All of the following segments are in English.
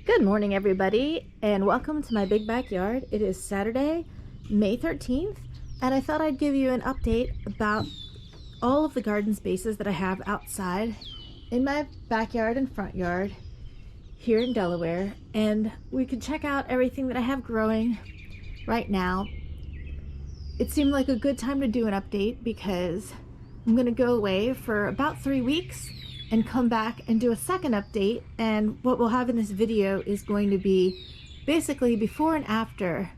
Good morning, everybody, and welcome to my big backyard. It is Saturday, May 13th, and I thought I'd give you an update about all of the garden spaces that I have outside in my backyard and front yard here in Delaware, and we could check out everything that I have growing right now. It seemed like a good time to do an update because I'm going to go away for about 3 weeks and come back and do a second update, and what we'll have in this video is going to be basically before and after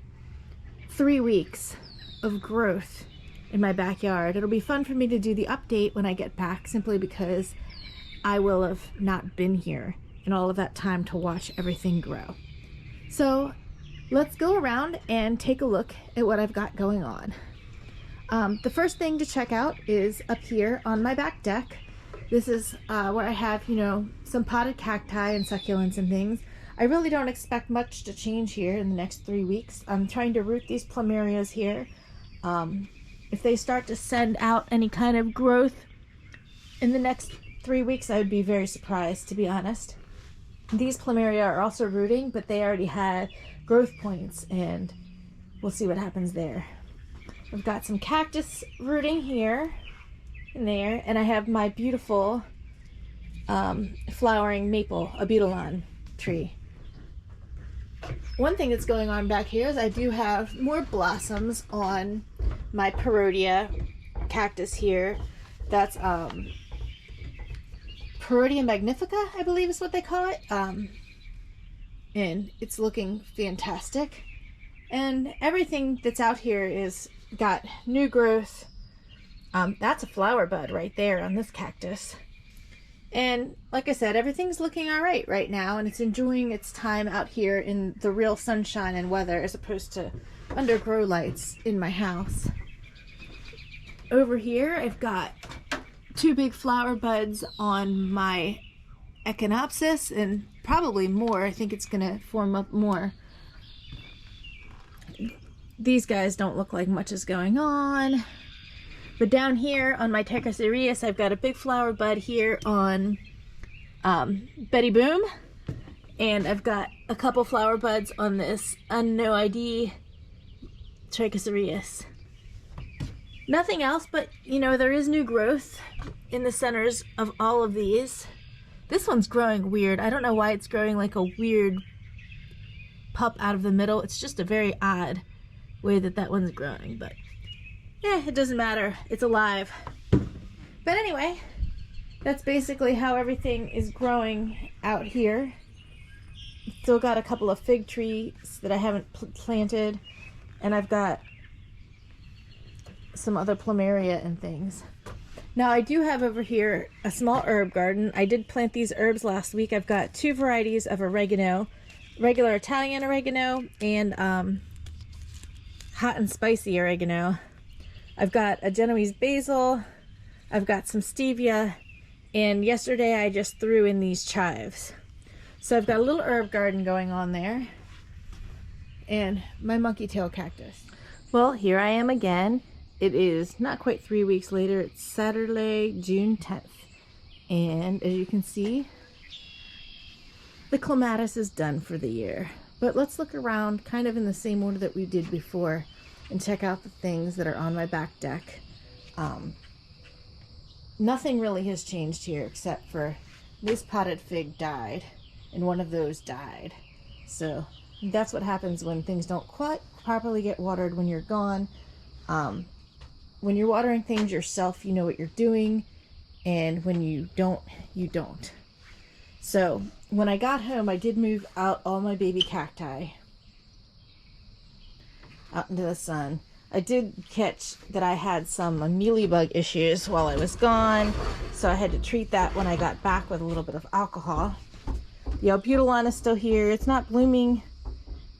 3 weeks of growth in my backyard. It'll be fun for me to do the update when I get back, simply because I will have not been here in all of that time to watch everything grow. So let's go around and take a look at what I've got going on. The first thing to check out is up here on my back deck. This is where I have, some potted cacti and succulents and things. I really don't expect much to change here in the next 3 weeks. I'm trying to root these plumerias here. If they start to send out any kind of growth in the next 3 weeks, I would be very surprised, to be honest. These plumeria are also rooting, but they already had growth points, and we'll see what happens there. I've got some cactus rooting here and there, and I have my beautiful flowering maple abutilon tree. One thing that's going on back here is I do have more blossoms on my Perodia cactus here. That's Perodia magnifica, I believe is what they call it. And it's looking fantastic. And everything that's out here is got new growth. That's a flower bud right there on this cactus. And like I said, everything's looking all right now, and it's enjoying its time out here in the real sunshine and weather as opposed to under grow lights in my house. Over here, I've got 2 big flower buds on my Echinopsis, and probably more. I think it's gonna form up more. These guys don't look like much is going on. But down here on my Techocereus, I've got a big flower bud here on Betty Boom. And I've got a couple flower buds on this No ID Trichocereus. Nothing else, but there is new growth in the centers of all of these. This one's growing weird. I don't know why it's growing like a weird pup out of the middle. It's just a very odd way that one's growing, but yeah, it doesn't matter. It's alive. But anyway, that's basically how everything is growing out here. Still got a couple of fig trees that I haven't planted, and I've got some other plumeria and things. Now I do have over here a small herb garden. I did plant these herbs last week. I've got 2 varieties of oregano, regular Italian oregano and hot and spicy oregano. I've got a Genoese basil, I've got some stevia, and yesterday I just threw in these chives. So I've got a little herb garden going on there, and my monkey tail cactus. Well, here I am again. It is not quite 3 weeks later. It's Saturday, June 10th. And as you can see, the clematis is done for the year. But let's look around kind of in the same order that we did before and check out the things that are on my back deck. Nothing really has changed here except for this potted fig died and one of those died. So that's what happens when things don't quite properly get watered when you're gone. When you're watering things yourself, you know what you're doing, and when you don't, you don't. So when I got home, I did move out all my baby cacti out into the sun. I did catch that I had some mealybug issues while I was gone, so I had to treat that when I got back with a little bit of alcohol. The abutilon is still here. It's not blooming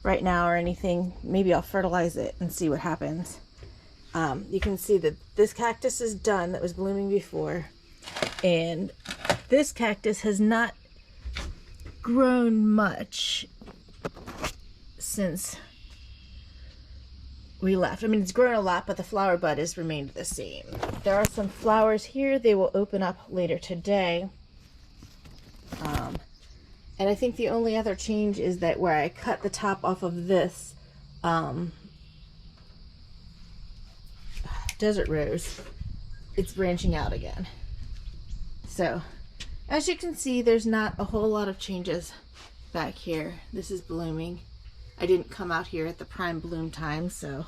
right now or anything. Maybe I'll fertilize it and see what happens. You can see that this cactus is done that was blooming before, and this cactus has not grown much since we left. I mean, it's grown a lot, but the flower bud has remained the same. There are some flowers here. They will open up later today. And I think the only other change is that where I cut the top off of this desert rose, it's branching out again. So as you can see, there's not a whole lot of changes back here. This is blooming. I didn't come out here at the prime bloom time, so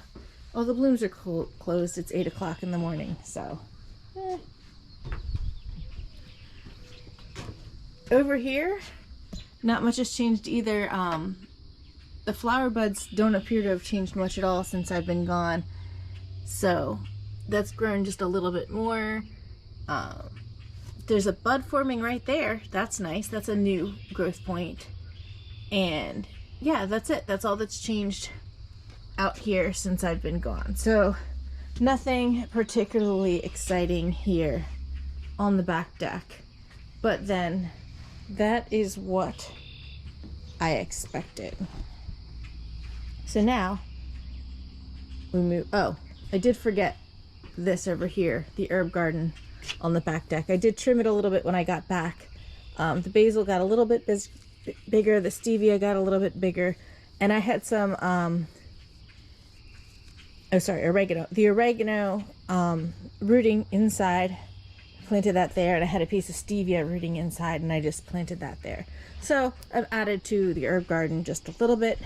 the blooms are closed. It's 8 o'clock in the morning, so over here, not much has changed either. The flower buds don't appear to have changed much at all since I've been gone, so that's grown just a little bit more. There's a bud forming right there. That's nice. That's a new growth point. And yeah, that's it. That's all that's changed out here since I've been gone. So nothing particularly exciting here on the back deck. But then that is what I expected. So now we move. Oh, I did forget this over here, the herb garden on the back deck. I did trim it a little bit when I got back. The basil got a little bit bigger, the stevia got a little bit bigger, and I had some oregano. The oregano rooting inside, planted that there, and I had a piece of stevia rooting inside, and I just planted that there. So I've added to the herb garden just a little bit,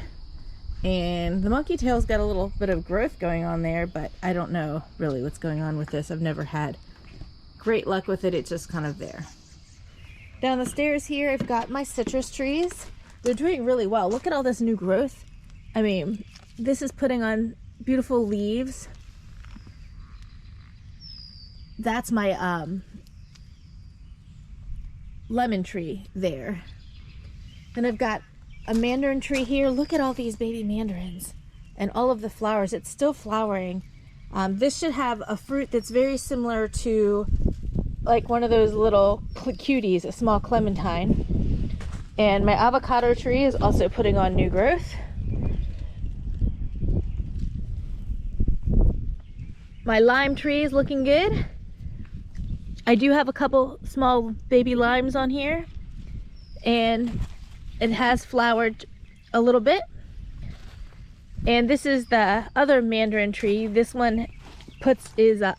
and the monkey tail's got a little bit of growth going on there, but I don't know really what's going on with this. I've never had great luck with it. It's just kind of there. Down the stairs here, I've got my citrus trees. They're doing really well. Look at all this new growth. I mean, this is putting on beautiful leaves. That's my lemon tree there. Then I've got a mandarin tree here. Look at all these baby mandarins and all of the flowers. It's still flowering. This should have a fruit that's very similar to like one of those little cuties, a small clementine. And my avocado tree is also putting on new growth. My lime tree is looking good. I do have a couple small baby limes on here, and it has flowered a little bit. And this is the other mandarin tree. This one is a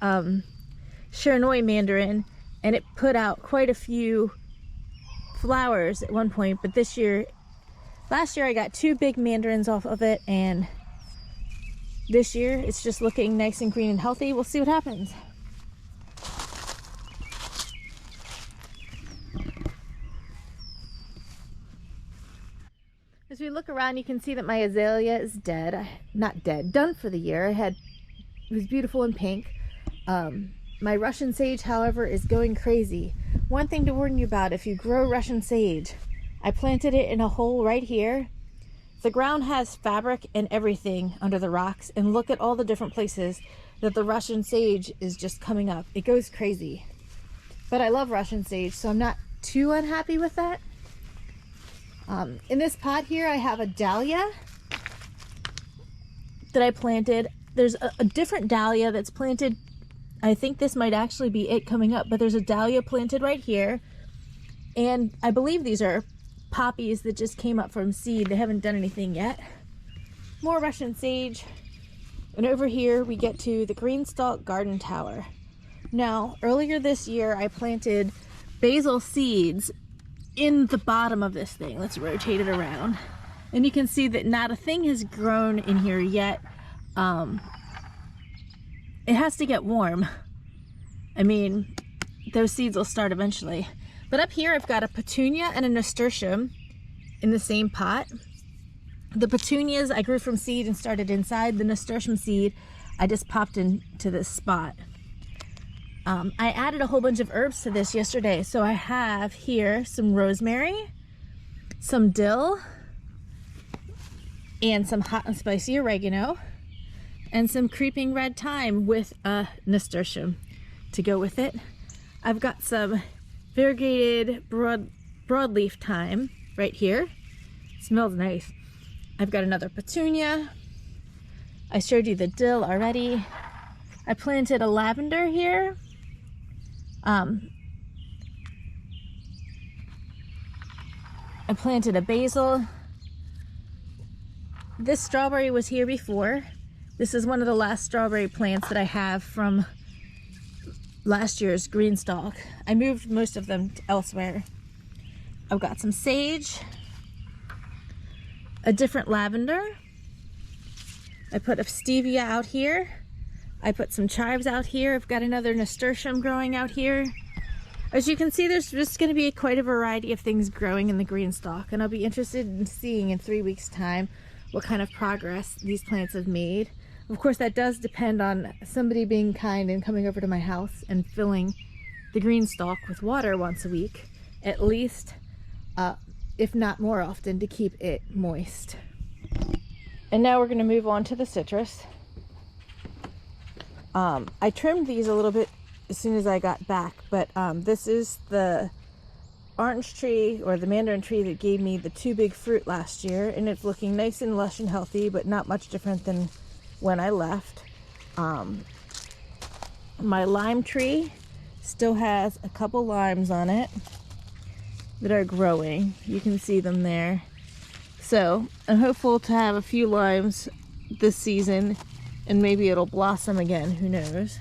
Chernoy mandarin, and it put out quite a few flowers at one point, but last year I got 2 big mandarins off of it, and this year it's just looking nice and green and healthy. We'll see what happens. As we look around, you can see that my azalea is dead. Not dead, done for the year. It was beautiful and pink. My Russian sage, however, is going crazy. One thing to warn you about, if you grow Russian sage, I planted it in a hole right here. The ground has fabric and everything under the rocks, and look at all the different places that the Russian sage is just coming up. It goes crazy. But I love Russian sage, so I'm not too unhappy with that. In this pot here, I have a dahlia that I planted. There's a different dahlia that's planted. I think this might actually be it coming up, but there's a dahlia planted right here. And I believe these are poppies that just came up from seed. They haven't done anything yet. More Russian sage. And over here we get to the green stalk garden tower. Now, earlier this year, I planted basil seeds in the bottom of this thing. Let's rotate it around. And you can see that not a thing has grown in here yet. It has to get warm. I mean, those seeds will start eventually. But up here I've got a petunia and a nasturtium in the same pot. The petunias I grew from seed and started inside. The nasturtium seed I just popped into this spot. I added a whole bunch of herbs to this yesterday. So I have here some rosemary, some dill, and some hot and spicy oregano, and some creeping red thyme with a nasturtium to go with it. I've got some variegated broadleaf thyme right here. It smells nice. I've got another petunia. I showed you the dill already. I planted a lavender here. I planted a basil. This strawberry was here before. This is one of the last strawberry plants that I have from last year's green stalk. I moved most of them elsewhere. I've got some sage, a different lavender. I put a stevia out here. I put some chives out here. I've got another nasturtium growing out here. As you can see, there's just going to be quite a variety of things growing in the green stalk, and I'll be interested in seeing in 3 weeks' time what kind of progress these plants have made. Of course, that does depend on somebody being kind and coming over to my house and filling the green stalk with water once a week, at least, if not more often, to keep it moist. And now we're going to move on to the citrus. I trimmed these a little bit as soon as I got back, but this is the orange tree, or the mandarin tree, that gave me the 2 big fruit last year, and it's looking nice and lush and healthy, but not much different than when I left. My lime tree still has a couple limes on it that are growing. You can see them there. So I'm hopeful to have a few limes this season, and maybe it'll blossom again, who knows.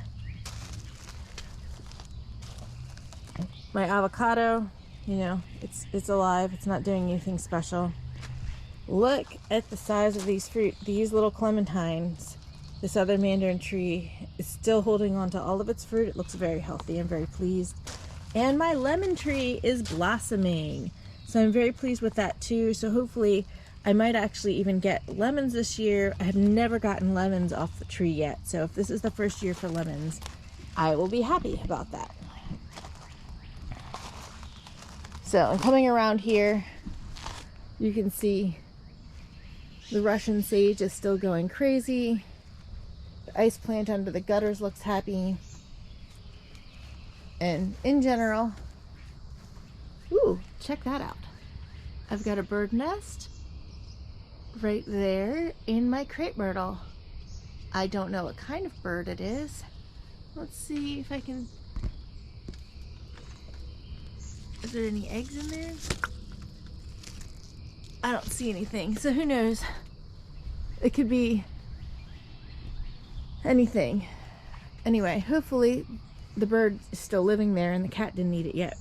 My avocado, you know, it's alive. It's not doing anything special. Look at the size of these fruit. These little clementines. This other mandarin tree is still holding on to all of its fruit. It looks very healthy. I'm very pleased. And my lemon tree is blossoming. So I'm very pleased with that too. So hopefully I might actually even get lemons this year. I have never gotten lemons off the tree yet. So if this is the first year for lemons, I will be happy about that. So I'm coming around here. You can see the Russian sage is still going crazy. The ice plant under the gutters looks happy. And in general, ooh, check that out. I've got a bird nest right there in my crepe myrtle. I don't know what kind of bird it is. Let's see if I can... Is there any eggs in there? I don't see anything, so who knows? It could be anything. Anyway, hopefully the bird is still living there and the cat didn't eat it yet.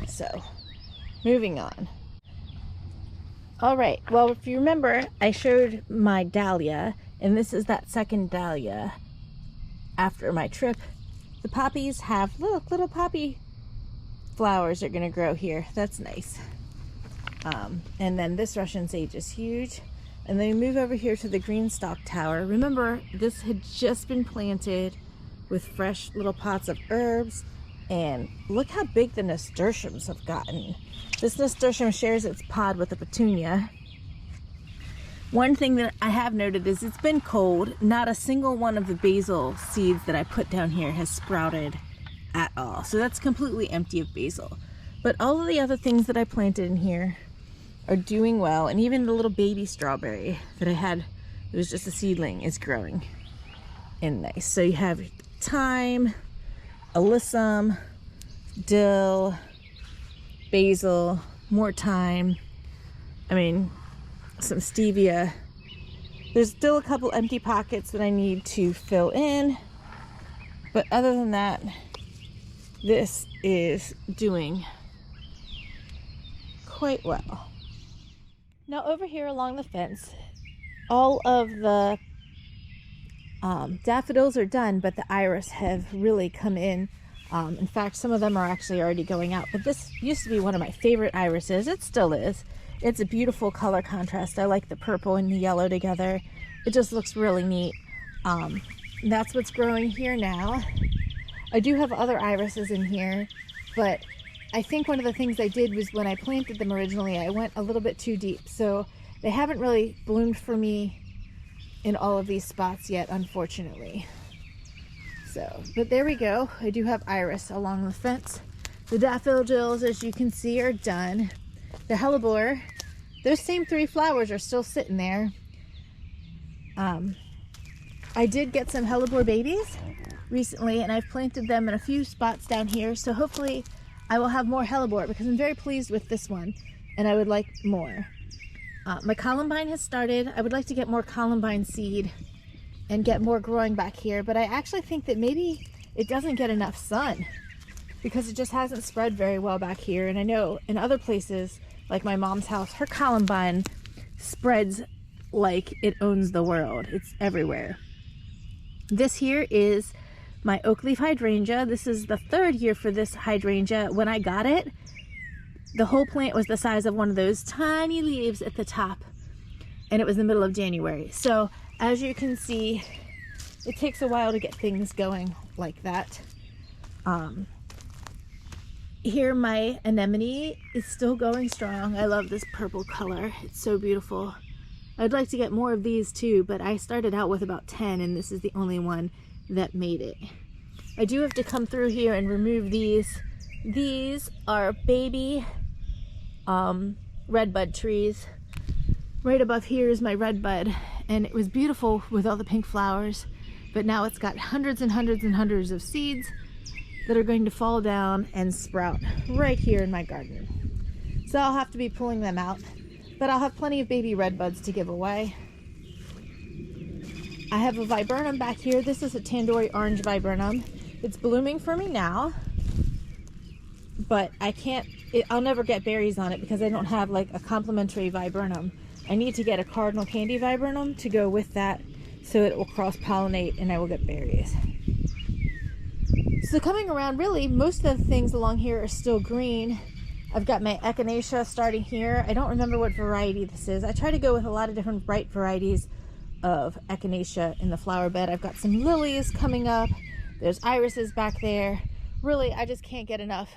So, moving on. All right, well, if you remember, I showed my dahlia, and this is that second dahlia after my trip. The poppies have, look, little poppy flowers are gonna grow here. That's nice. And then this Russian sage is huge. And then we move over here to the green stalk tower. Remember, this had just been planted with fresh little pots of herbs, and look how big the nasturtiums have gotten. This nasturtium shares its pod with the petunia. One thing that I have noted is it's been cold. Not a single one of the basil seeds that I put down here has sprouted at all. So that's completely empty of basil. But all of the other things that I planted in here are doing well, and even the little baby strawberry that I had, it was just a seedling, is growing and nice. So you have thyme, alyssum, dill, basil, more thyme, I mean, some stevia. There's still a couple empty pockets that I need to fill in, but other than that, this is doing quite well. Now over here along the fence, all of the daffodils are done, but the iris have really come in. In fact, some of them are actually already going out, but this used to be one of my favorite irises. It still is. It's a beautiful color contrast. I like the purple and the yellow together. It just looks really neat. That's what's growing here now. I do have other irises in here, but I think one of the things I did was when I planted them originally, I went a little bit too deep. So they haven't really bloomed for me in all of these spots yet, unfortunately. So, but there we go. I do have iris along the fence. The daffodils, as you can see, are done. The hellebore, those same 3 flowers are still sitting there. I did get some hellebore babies recently, and I've planted them in a few spots down here, so hopefully I will have more hellebore because I'm very pleased with this one and I would like more. My columbine has started. I would like to get more columbine seed and get more growing back here, but I actually think that maybe it doesn't get enough sun because it just hasn't spread very well back here. And I know in other places, like my mom's house, her columbine spreads like it owns the world. It's everywhere. This here is my oak leaf hydrangea. This is the 3rd year for this hydrangea. When I got it, the whole plant was the size of one of those tiny leaves at the top, and it was the middle of January. So as you can see, it takes a while to get things going like that. Here my anemone is still going strong. I love this purple color. It's so beautiful. I'd like to get more of these too, but I started out with about 10 and this is the only one that made it. I do have to come through here and remove these. These are baby redbud trees. Right above here is my redbud, and it was beautiful with all the pink flowers, but now it's got hundreds and hundreds and hundreds of seeds that are going to fall down and sprout right here in my garden. So I'll have to be pulling them out, but I'll have plenty of baby redbuds to give away. I have a viburnum back here. This is a Tandoori orange viburnum. It's blooming for me now, but I'll never get berries on it because I don't have like a complimentary viburnum. I need to get a cardinal candy viburnum to go with that so it will cross-pollinate and I will get berries. So coming around, really, most of the things along here are still green. I've got my echinacea starting here. I don't remember what variety this is. I try to go with a lot of different bright varieties of echinacea in the flower bed. I've got some lilies coming up. There's irises back there. Really, I just can't get enough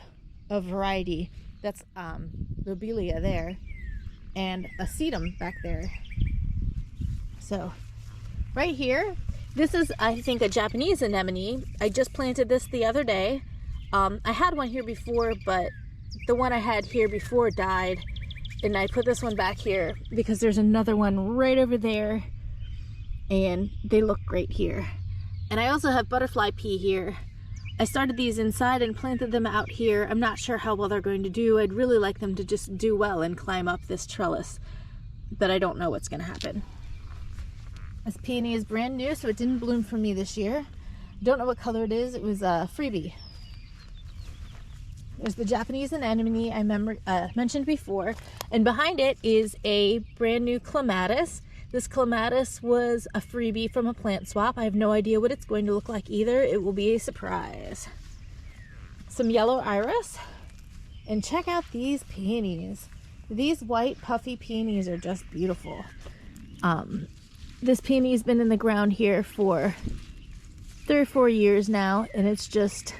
of variety. That's lobelia there and a sedum back there. So right here, this is, I think, a Japanese anemone. I just planted this the other day. I had one here before, but the one I had here before died, and I put this one back here because there's another one right over there and they look great here. And I also have butterfly pea here. I started these inside and planted them out here. I'm not sure how well they're going to do. I'd really like them to just do well and climb up this trellis, but I don't know what's going to happen. This peony is brand new, so it didn't bloom for me this year. Don't know what color it is. It was a freebie. There's the Japanese anemone I mentioned before, and behind it is a brand new clematis. This clematis was a freebie from a plant swap. I have no idea what it's going to look like either. It will be a surprise. Some yellow iris, and check out these peonies. These white puffy peonies are just beautiful. This peony's been in the ground here for 3 or 4 years now, and it's just,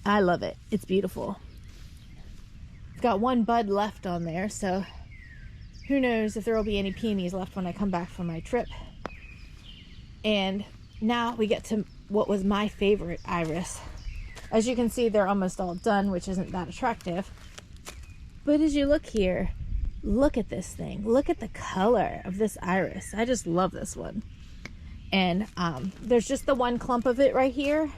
I love it. It's beautiful. It's got one bud left on there, so who knows if there will be any peonies left when I come back from my trip. And now we get to what was my favorite iris. As you can see, they're almost all done, which isn't that attractive. But as you look here, look at this thing. Look at the color of this iris. I just love this one. And there's just the one clump of it right here.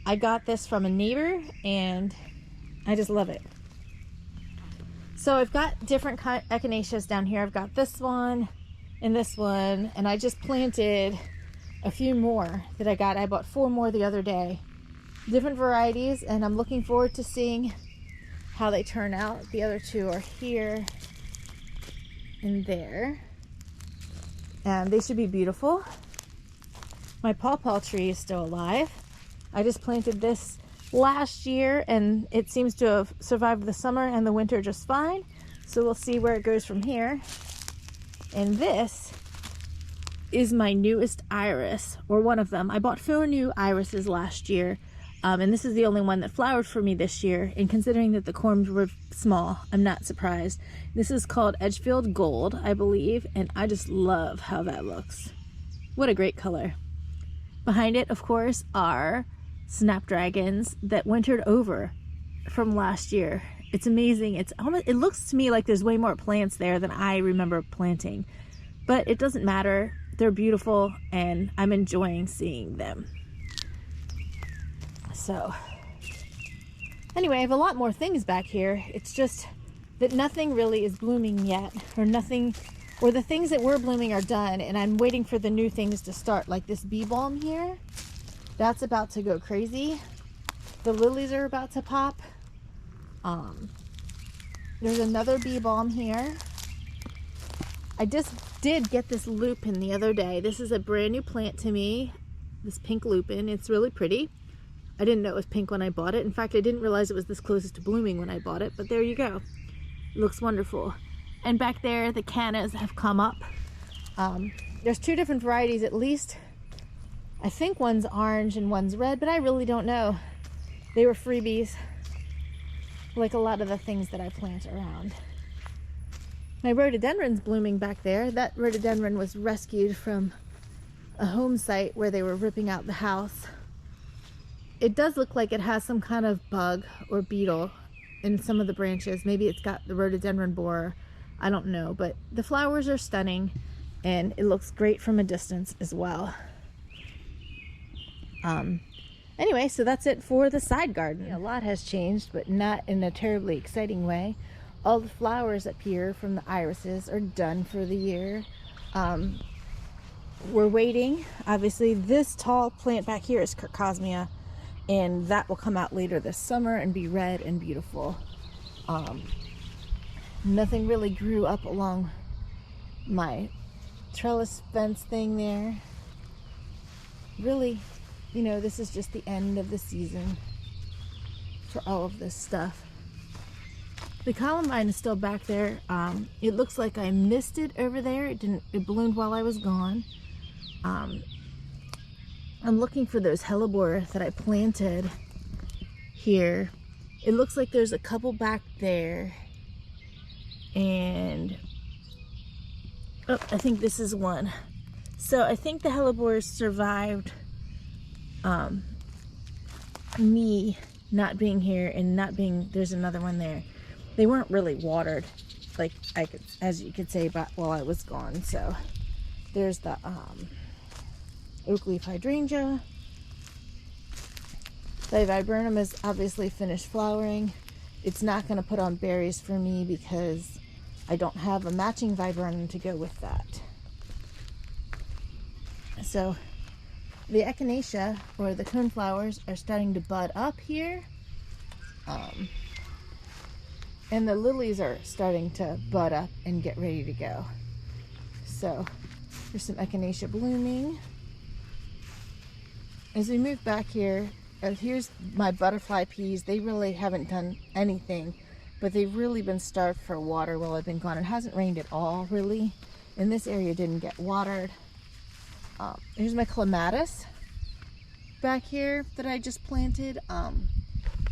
I got this from a neighbor and I just love it. So I've got different echinaceas down here. I've got this one and I just planted a few more that I got. I bought 4 more the other day. Different varieties, and I'm looking forward to seeing how they turn out. The other 2 are here and there. And they should be beautiful. My pawpaw tree is still alive. I just planted this last year and it seems to have survived the summer and the winter just fine. So we'll see where it goes from here. And this is my newest iris, or one of them. I bought 4 new irises last year, and this is the only one that flowered for me this year. And considering that the corms were small, I'm not surprised. This is called Edgefield Gold, I believe, and I just love how that looks. What a great color. Behind it, of course, are snapdragons that wintered over from last year. It's amazing. It looks to me like there's way more plants there than I remember planting, but it doesn't matter. They're beautiful and I'm enjoying seeing them. So Anyway, I have a lot more things back here. It's just that nothing really is blooming yet, or nothing, or the things that were blooming are done, and I'm waiting for the new things to start, like this bee balm here. That's about to go crazy. The lilies are about to pop. There's another bee balm here. I just did get this lupin the other day. This is a brand new plant to me, this pink lupin. It's really pretty. I didn't know it was pink when I bought it. In fact, I didn't realize it was this closest to blooming when I bought it, but there you go. It looks wonderful. And back there, the cannas have come up. There's two different varieties at least. I think one's orange and one's red, but I really don't know. They were freebies, like a lot of the things that I plant around. My rhododendron's blooming back there. That rhododendron was rescued from a home site where they were ripping out the house. It does look like it has some kind of bug or beetle in some of the branches. Maybe it's got the rhododendron borer. I don't know, but the flowers are stunning and it looks great from a distance as well. Anyway, so that's it for the side garden. A lot has changed, but not in a terribly exciting way. All the flowers up here from the irises are done for the year. We're waiting. Obviously, this tall plant back here is Kirkosmia, and that will come out later this summer and be red and beautiful. Nothing really grew up along my trellis fence thing there. Really, you know, this is just the end of the season for all of this stuff. The columbine is still back there. It looks like I missed it over there. It bloomed while I was gone. I'm looking for those hellebore that I planted here. It looks like there's a couple back there. And oh, I think this is one. So I think the hellebores survived me not being here and not being, there's another one there. They weren't really watered, like I could, as you could say, but while I was gone. So there's the oak leaf hydrangea. The viburnum is obviously finished flowering. It's not going to put on berries for me because I don't have a matching viburnum to go with that. So the echinacea, or the coneflowers, are starting to bud up here. And the lilies are starting to bud up and get ready to go. So there's some echinacea blooming. As we move back here, here's my butterfly peas. They really haven't done anything, but they've really been starved for water while I've been gone. It hasn't rained at all, really. And this area didn't get watered. Here's my clematis back here that I just planted.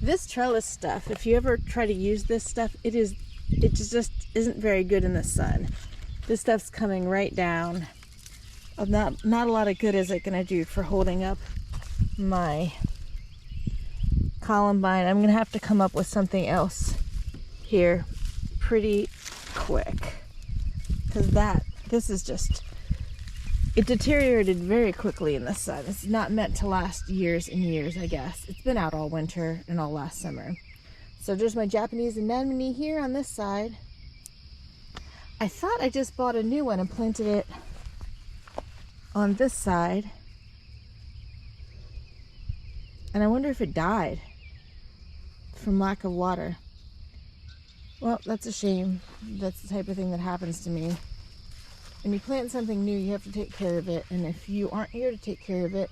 This trellis stuff, if you ever try to use this stuff, it just isn't very good in the sun. This stuff's coming right down. Not a lot of good is it gonna do for holding up my columbine. I'm gonna have to come up with something else here pretty quick, because this is just, it deteriorated very quickly in the sun. It's not meant to last years and years, I guess. It's been out all winter and all last summer. So there's my Japanese anemone here on this side. I thought I just bought a new one and planted it on this side. And I wonder if it died from lack of water. Well, that's a shame. That's the type of thing that happens to me. When you plant something new, you have to take care of it, and if you aren't here to take care of it,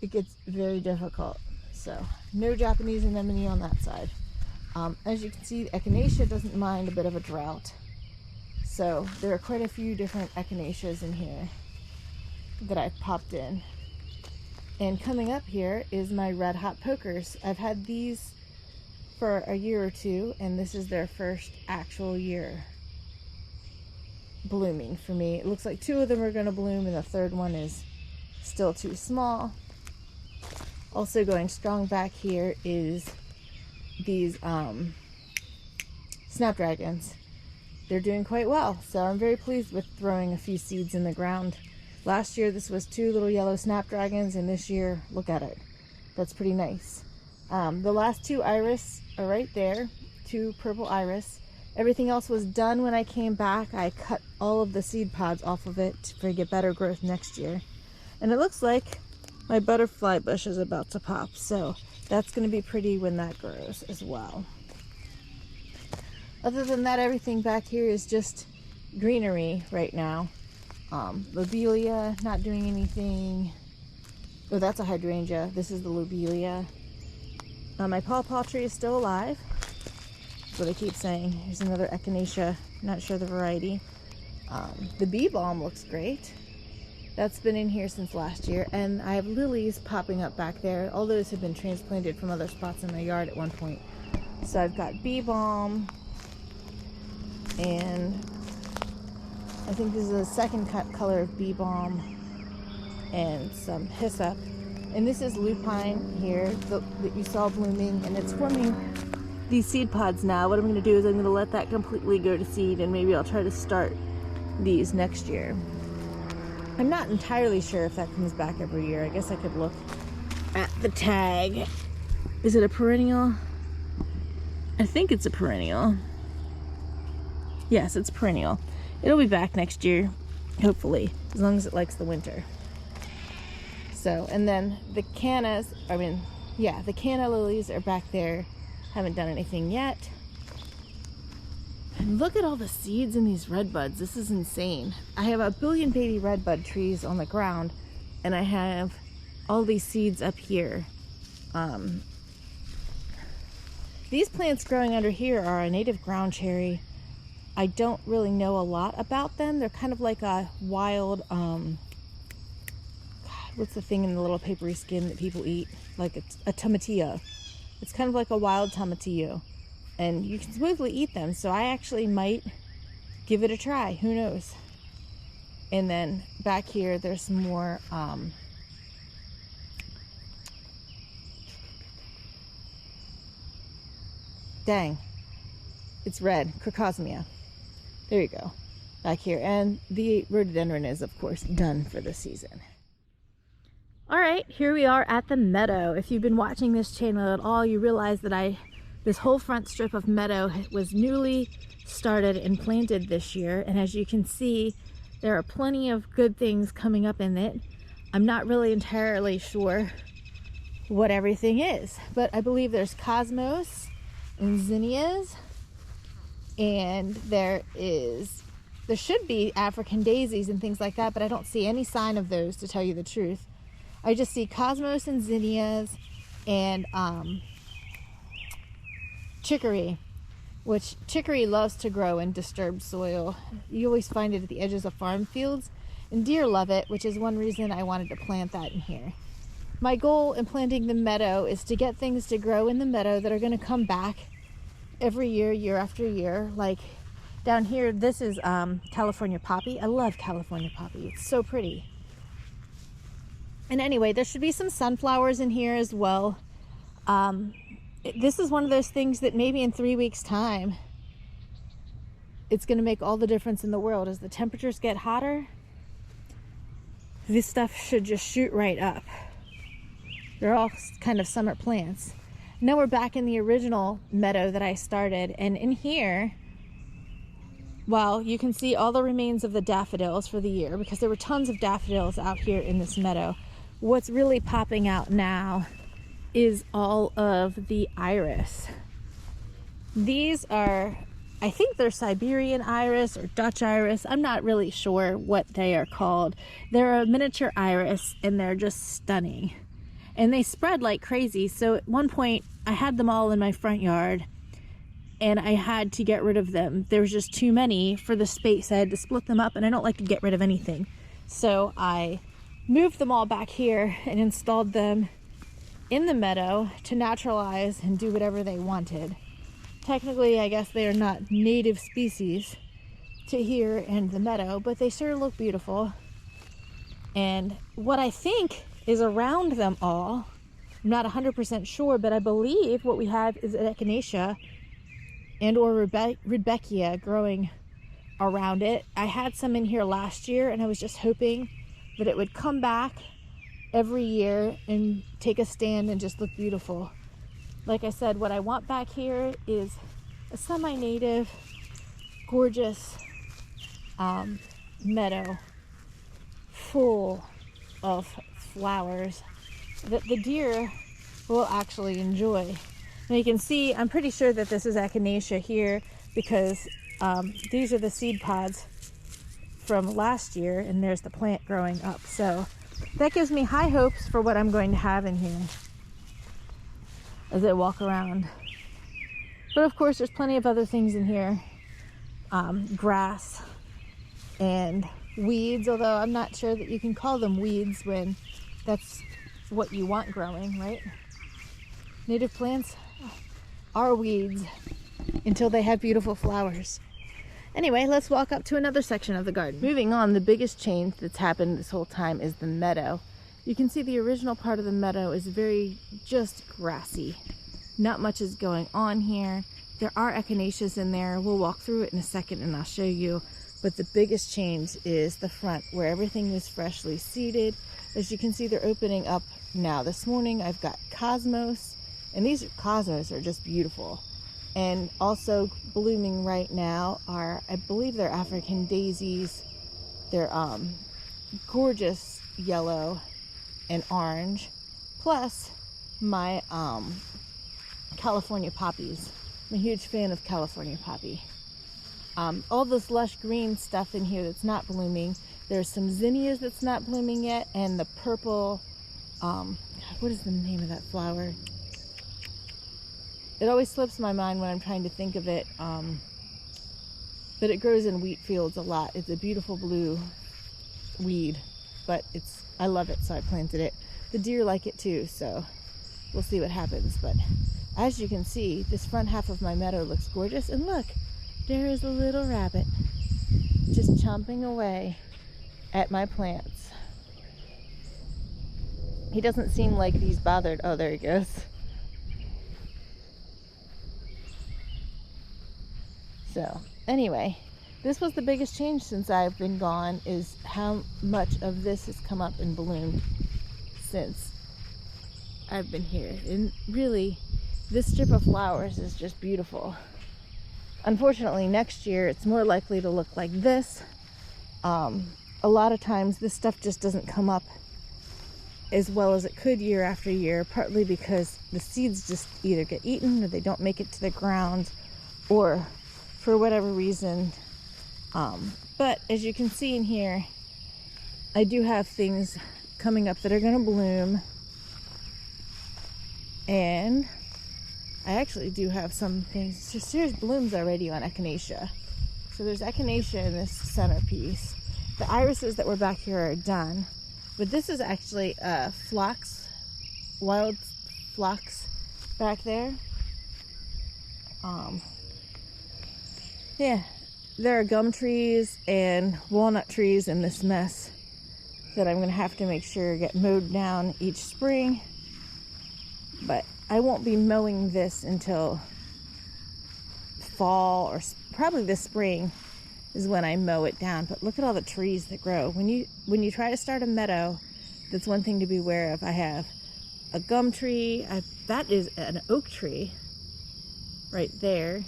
it gets very difficult. So no Japanese anemone on that side. As you can see, echinacea doesn't mind a bit of a drought. So there are quite a few different echinaceas in here that I've popped in. And coming up here is my red hot pokers. I've had these for a year or two, and this is their first actual year blooming for me. It looks like 2 of them are going to bloom and the third one is still too small. Also going strong back here is these snapdragons. They're doing quite well, so I'm very pleased with throwing a few seeds in the ground. Last year this was 2 little yellow snapdragons, and this year, look at it. That's pretty nice. The last two iris are right there, two purple iris. Everything else was done when I came back. I cut all of the seed pods off of it to get better growth next year. And it looks like my butterfly bush is about to pop, so that's going to be pretty when that grows as well. Other than that, everything back here is just greenery right now. Lobelia, not doing anything. Oh, that's a hydrangea. This is the lobelia. My pawpaw tree is still alive. That's what I keep saying. Here's another echinacea. Not sure the variety. The bee balm looks great. That's been in here since last year. And I have lilies popping up back there. All those have been transplanted from other spots in my yard at one point. So I've got bee balm. And I think this is a second color of bee balm. And some hyssop. And this is lupine here that you saw blooming, and it's forming these seed pods now. What I'm going to do is I'm going to let that completely go to seed, and maybe I'll try to start these next year. I'm not entirely sure if that comes back every year. I guess I could look at the tag. Is it a perennial? I think it's a perennial. Yes, it's perennial. It'll be back next year, hopefully, as long as it likes the winter. So, and then the cannas, the canna lilies are back there. Haven't done anything yet. And look at all the seeds in these red buds. This is insane. I have a billion baby red bud trees on the ground, and I have all these seeds up here. These plants growing under here are a native ground cherry. I don't really know a lot about them. They're kind of like a wild, what's the thing in the little papery skin that people eat? Like a tomatillo. It's kind of like a wild tomatillo. And you can smoothly eat them. So I actually might give it a try. Who knows? And then back here, there's some more, dang. It's red. Crocosmia. There you go. Back here. And the rhododendron is, of course, done for the season. All right, here we are at the meadow. If you've been watching this channel at all, you realize that this whole front strip of meadow was newly started and planted this year. And as you can see, there are plenty of good things coming up in it. I'm not really entirely sure what everything is, but I believe there's cosmos and zinnias, and there should be African daisies and things like that, but I don't see any sign of those, to tell you the truth. I just see cosmos and zinnias and chicory, which chicory loves to grow in disturbed soil. You always find it at the edges of farm fields, and deer love it, which is one reason I wanted to plant that in here. My goal in planting the meadow is to get things to grow in the meadow that are going to come back every year, year after year. Like down here, this is California poppy. I love California poppy. It's so pretty. And anyway, there should be some sunflowers in here as well. This is one of those things that maybe in 3 weeks' time, it's going to make all the difference in the world. As the temperatures get hotter, this stuff should just shoot right up. They're all kind of summer plants. Now we're back in the original meadow that I started. And in here, well, you can see all the remains of the daffodils for the year, because there were tons of daffodils out here in this meadow. What's really popping out now is all of the iris. These are, I think they're Siberian iris or Dutch iris. I'm not really sure what they are called. They're a miniature iris, and they're just stunning. And they spread like crazy. So at one point, I had them all in my front yard, and I had to get rid of them. There was just too many for the space. I had to split them up, and I don't like to get rid of anything. So I moved them all back here and installed them in the meadow to naturalize and do whatever they wanted. Technically, I guess they are not native species to here and the meadow, but they sure look beautiful. And what I think is around them all, I'm not 100% sure, but I believe what we have is an echinacea and or rudbeckia growing around it. I had some in here last year, and I was just hoping that it would come back every year and take a stand and just look beautiful. Like I said, what I want back here is a semi-native, gorgeous meadow full of flowers that the deer will actually enjoy. Now you can see, I'm pretty sure that this is echinacea here because these are the seed pods from last year, and there's the plant growing up. So that gives me high hopes for what I'm going to have in here as I walk around. But of course, there's plenty of other things in here. Grass and weeds, although I'm not sure that you can call them weeds when that's what you want growing, right? Native plants are weeds until they have beautiful flowers. Anyway, let's walk up to another section of the garden. Moving on, the biggest change that's happened this whole time is the meadow. You can see the original part of the meadow is very just grassy. Not much is going on here. There are echinaceas in there. We'll walk through it in a second and I'll show you. But the biggest change is the front where everything is freshly seeded. As you can see, they're opening up now. This morning I've got cosmos, and these cosmos are just beautiful. And also blooming right now are, I believe they're African daisies. They're gorgeous yellow and orange, plus my California poppies. I'm a huge fan of California poppy. All this lush green stuff in here that's not blooming. There's some zinnias that's not blooming yet, and the purple, what is the name of that flower? It always slips my mind when I'm trying to think of it, but it grows in wheat fields a lot. It's a beautiful blue weed, but I love it, so I planted it. The deer like it too, so we'll see what happens. But as you can see, this front half of my meadow looks gorgeous, and look, there is a little rabbit just chomping away at my plants. He doesn't seem like he's bothered. Oh, there he goes. So anyway, this was the biggest change since I've been gone, is how much of this has come up and bloomed since I've been here. And really, this strip of flowers is just beautiful. Unfortunately, next year it's more likely to look like this. A lot of times this stuff just doesn't come up as well as it could year after year, partly because the seeds just either get eaten or they don't make it to the ground, or for whatever reason. But as you can see in here, I do have things coming up that are going to bloom, and I actually do have some things. Just there's blooms already on echinacea. So there's echinacea in this centerpiece. The irises that were back here are done, but this is actually phlox, wild phlox back there. Yeah, there are gum trees and walnut trees in this mess that I'm going to have to make sure get mowed down each spring. But I won't be mowing this until fall, or probably this spring is when I mow it down. But look at all the trees that grow. When you try to start a meadow, that's one thing to be aware of. I have a gum tree. That is an oak tree right there.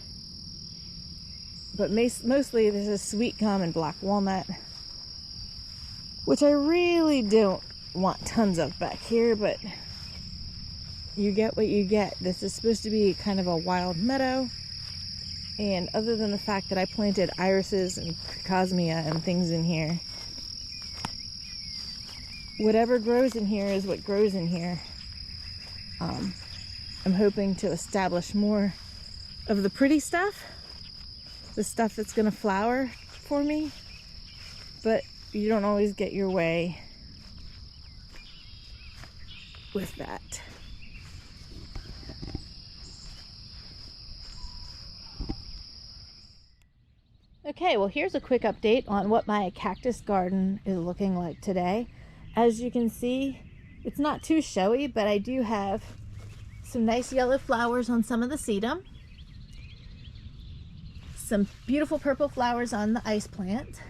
But mostly this is sweet gum and black walnut, which I really don't want tons of back here, but you get what you get. This is supposed to be kind of a wild meadow, and other than the fact that I planted irises and cosmea and things in here, whatever grows in here is what grows in here. I'm hoping to establish more of the pretty stuff, the stuff that's going to flower for me, but you don't always get your way with that. Okay, well, here's a quick update on what my cactus garden is looking like today. As you can see, it's not too showy, but I do have some nice yellow flowers on some of the sedum. Some beautiful purple flowers on the ice plant.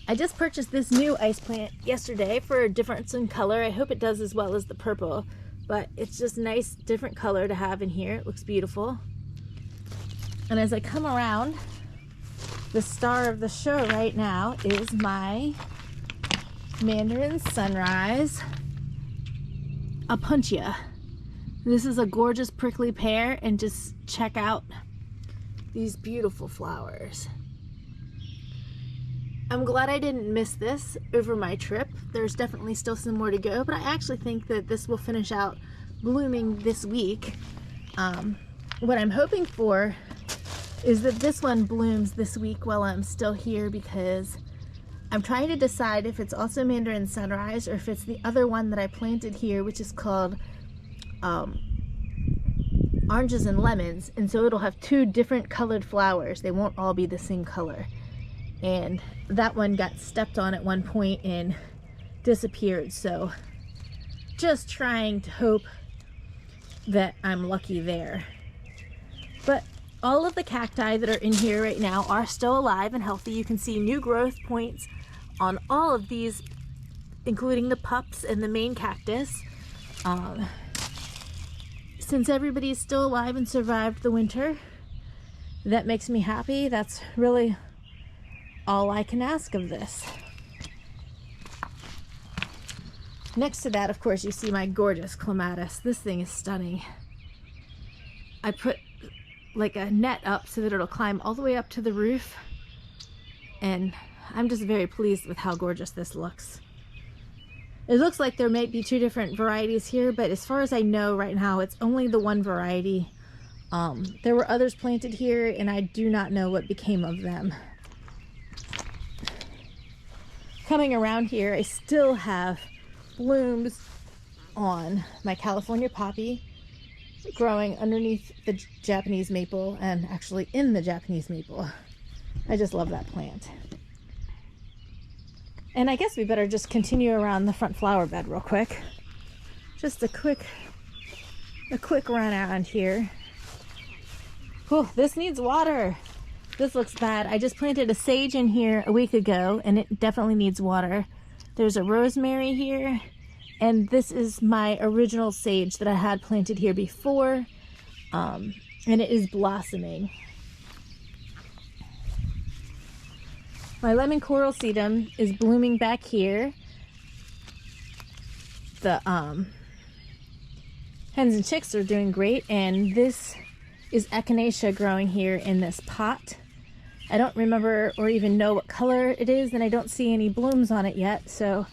I just purchased this new ice plant yesterday for a difference in color. I hope it does as well as the purple, but it's just nice, different color to have in here. It looks beautiful. And as I come around, the star of the show right now is my Mandarin Sunrise Opuntia. This is a gorgeous prickly pear, and just check out these beautiful flowers. I'm glad I didn't miss this over my trip. There's definitely still some more to go, but I actually think that this will finish out blooming this week. What I'm hoping for is that this one blooms this week while I'm still here, because I'm trying to decide if it's also Mandarin Sunrise or if it's the other one that I planted here, which is called Oranges and Lemons. And so it'll have two different colored flowers. They won't all be the same color. And that one got stepped on at one point and disappeared. So just trying to hope that I'm lucky there. But all of the cacti that are in here right now are still alive and healthy. You can see new growth points on all of these, including the pups and the main cactus. Since everybody's still alive and survived the winter, that makes me happy. That's really all I can ask of this. Next to that, of course, you see my gorgeous clematis. This thing is stunning. I put like a net up so that it'll climb all the way up to the roof, and I'm just very pleased with how gorgeous this looks. It looks like there might be two different varieties here, but as far as I know right now, it's only the one variety. There were others planted here, and I do not know what became of them. Coming around here, I still have blooms on my California poppy growing underneath the Japanese maple, and actually in the Japanese maple. I just love that plant. And I guess we better just continue around the front flower bed real quick. Just a quick run around here. Oh, this needs water. This looks bad. I just planted a sage in here a week ago, and it definitely needs water. There's a rosemary here, and this is my original sage that I had planted here before, and it is blossoming. My lemon coral sedum is blooming back here. The hens and chicks are doing great, and this is echinacea growing here in this pot. I don't remember or even know what color it is, and I don't see any blooms on it yet, so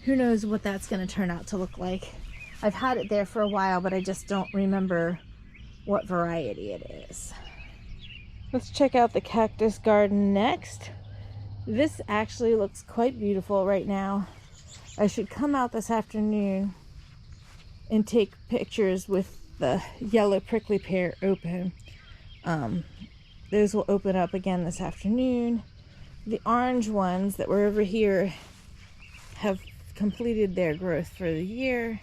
who knows what that's going to turn out to look like. I've had it there for a while, but I just don't remember what variety it is. Let's check out the cactus garden next. This actually looks quite beautiful right now. I should come out this afternoon and take pictures with the yellow prickly pear open. Those will open up again this afternoon. The orange ones that were over here have completed their growth for the year.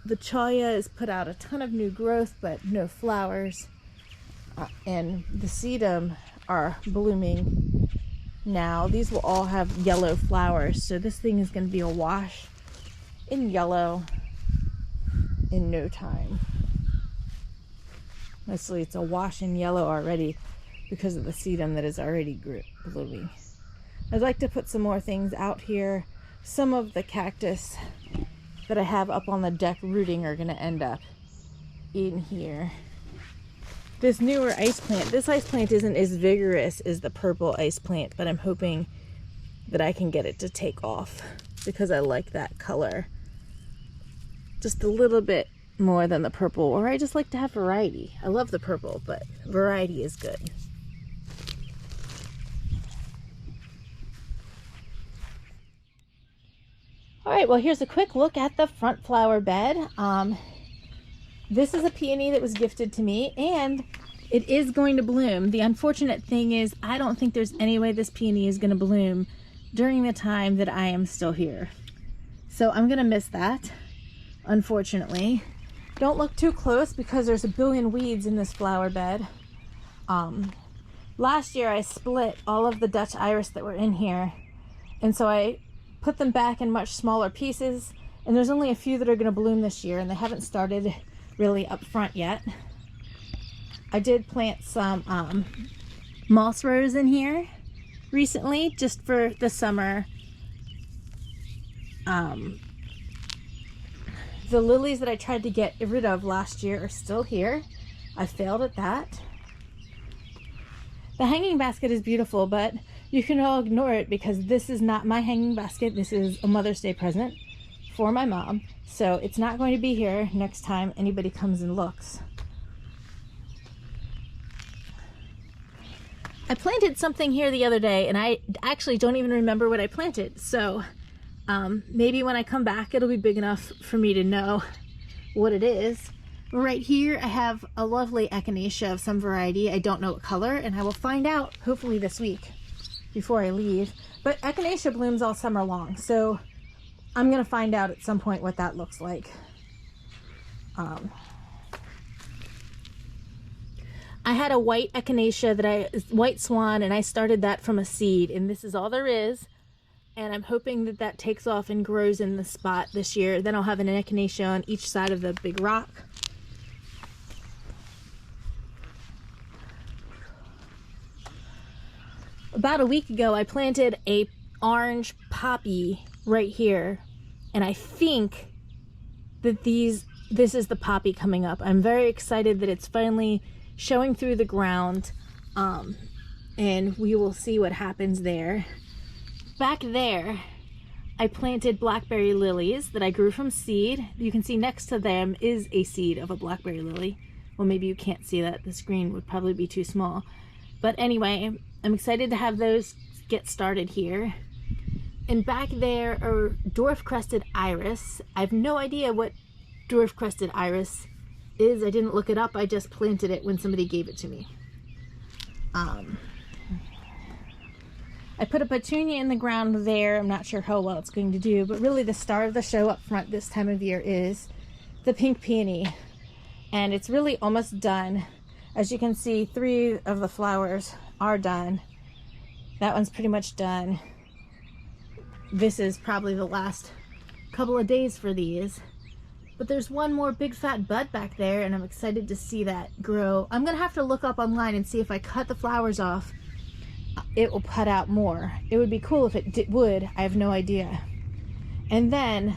The cholla has put out a ton of new growth, but no flowers. And the sedum are blooming now. These will all have yellow flowers, so this thing is going to be awash in yellow in no time. Mostly it's awash in yellow already because of the sedum that is already blooming. I'd like to put some more things out here. Some of the cactus that I have up on the deck rooting are going to end up in here. This newer ice plant, this ice plant isn't as vigorous as the purple ice plant, but I'm hoping that I can get it to take off because I like that color just a little bit more than the purple, or I just like to have variety. I love the purple, but variety is good. All right, well, here's a quick look at the front flower bed. This is a peony that was gifted to me, and it is going to bloom. The unfortunate thing is I don't think there's any way this peony is going to bloom during the time that I am still here. So I'm going to miss that, unfortunately. Don't look too close because there's a billion weeds in this flower bed. Last year I split all of the Dutch iris that were in here, and so I put them back in much smaller pieces And there's only a few that are going to bloom this year, and they haven't started really up front yet. I did plant some moss rose in here recently, just for the summer. The lilies that I tried to get rid of last year are still here. I failed at that. The hanging basket is beautiful, but you can all ignore it because this is not my hanging basket. This is a Mother's Day present for my mom. So it's not going to be here next time anybody comes and looks. I planted something here the other day and I actually don't even remember what I planted. So maybe when I come back, it'll be big enough for me to know what it is. Right here, I have a lovely echinacea of some variety. I don't know what color, and I will find out hopefully this week before I leave. But echinacea blooms all summer long, so I'm gonna find out at some point what that looks like. I had a white echinacea white swan, and I started that from a seed, and this is all there is. And I'm hoping that that takes off and grows in the spot this year. Then I'll have an echinacea on each side of the big rock. About a week ago, I planted a orange poppy right here. And I think that this is the poppy coming up. I'm very excited that it's finally showing through the ground. And we will see what happens there. Back there, I planted blackberry lilies that I grew from seed. You can see next to them is a seed of a blackberry lily. Well, maybe you can't see that. The screen would probably be too small. But anyway, I'm excited to have those get started here. And back there are dwarf crested iris. I have no idea what dwarf crested iris is. I didn't look it up. I just planted it when somebody gave it to me. I put a petunia in the ground there. I'm not sure how well it's going to do, but really the star of the show up front this time of year is the pink peony. And it's really almost done. As you can see, 3 of the flowers are done. That one's pretty much done. This is probably the last couple of days for these. But there's one more big fat bud back there, and I'm excited to see that grow. I'm gonna have to look up online and see if I cut the flowers off, it will put out more. It would be cool if it would. I have no idea. And then